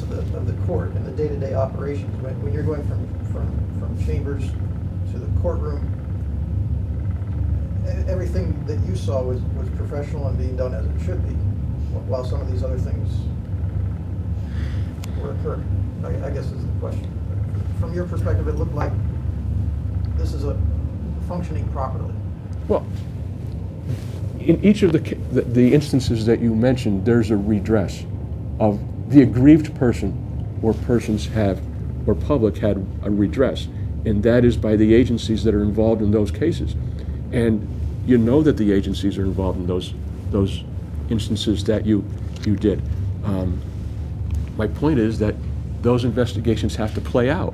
business of the court and the day-to-day operations, when you're going from chambers to the courtroom, everything that you saw was professional and being done as it should be, while some of these other things were occurring, I guess is the question. From your perspective, it looked like this is a functioning properly. Well, in each of the instances that you mentioned, there's a redress of the aggrieved person or persons have, or public had a redress, and that is by the agencies that are involved in those cases. And you know that the agencies are involved in those instances that you did. My point is that those investigations have to play out.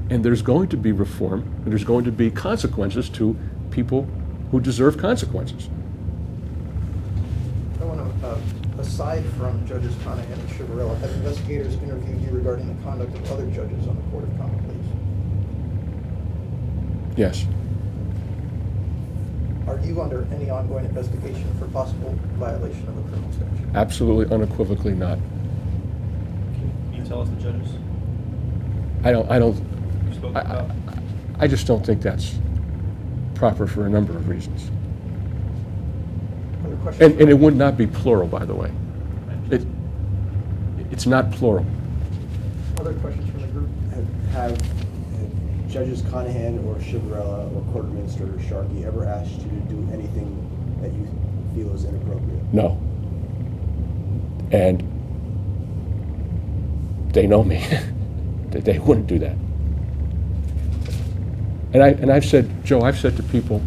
And there's going to be reform, and there's going to be consequences to people who deserve consequences. I want to, aside from Judges Conahan and Chivarella, have investigators interviewed you regarding the conduct of other judges on the Court of Common Pleas? Yes. Are you under any ongoing investigation for possible violation of a criminal statute? Absolutely, unequivocally not. Can you tell us the judges? I just don't think that's proper for a number of reasons. Other questions? And it would not be plural, by the way. It's not plural. Other questions from the group? Have Judges Conahan or Chivarella or Court Administrator Sharkey ever asked you to do anything that you feel is inappropriate? No. And they know me. They wouldn't do that. And I've said, Joe, I've said to people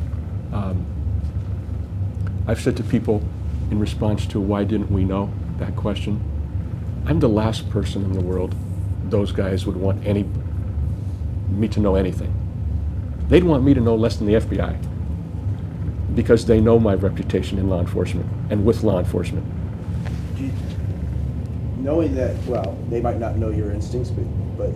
in response to why didn't we know that question, I'm the last person in the world those guys would want me to know anything. They'd want me to know less than the FBI, because they know my reputation in law enforcement and with law enforcement. Knowing that, well, they might not know your instincts, but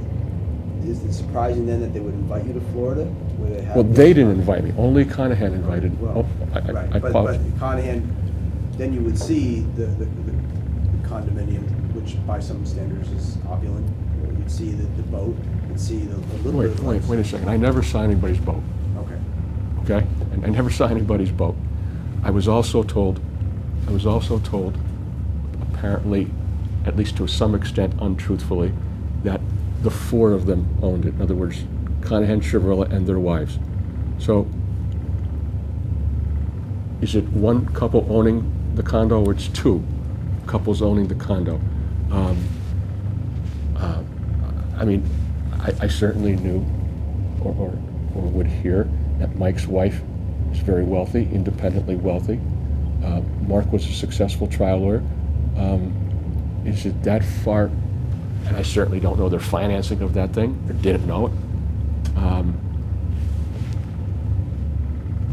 is it surprising then that they would invite you to Florida? Where they have Well, they didn't invite me. Only Conahan invited. Well, right. But Conahan, then you would see the condominium, which by some standards is opulent. You'd see the boat. You'd see the little bit of Wait a second. I never saw anybody's boat. Okay? And I never saw anybody's boat. I was also told, apparently, at least to some extent untruthfully, that the four of them owned it. In other words, Conahan, Chivarella, and their wives. So, is it one couple owning the condo, or it's two couples owning the condo? I mean, I certainly knew or would hear that Mike's wife is very wealthy, independently wealthy. Mark was a successful trial lawyer. Is it that far? And I certainly don't know their financing of that thing, or didn't know it.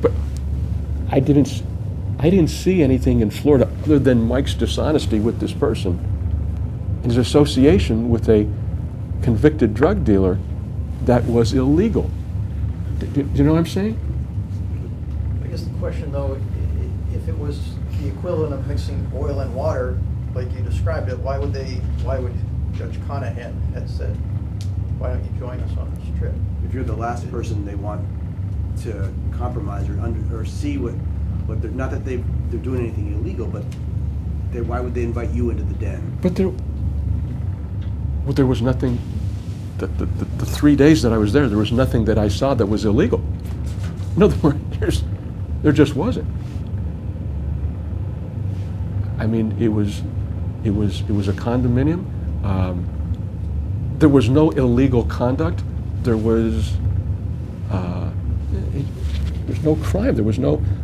But I didn't see anything in Florida other than Mike's dishonesty with this person, his association with a convicted drug dealer that was illegal. Do you know what I'm saying? I guess the question, though, if it was the equivalent of mixing oil and water, like you described it, why would Judge Conahan have said, why don't you join us on this trip? If you're the last person they want to compromise or see what they're, not that they're doing anything illegal, but why would they invite you into the den? But there was nothing. The 3 days that I was there was nothing that I saw that was illegal. In other words, there just wasn't. I mean, it was a condominium. There was no illegal conduct. There's no crime.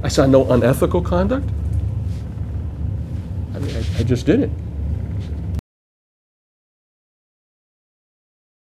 I saw no unethical conduct. I mean, I just didn't.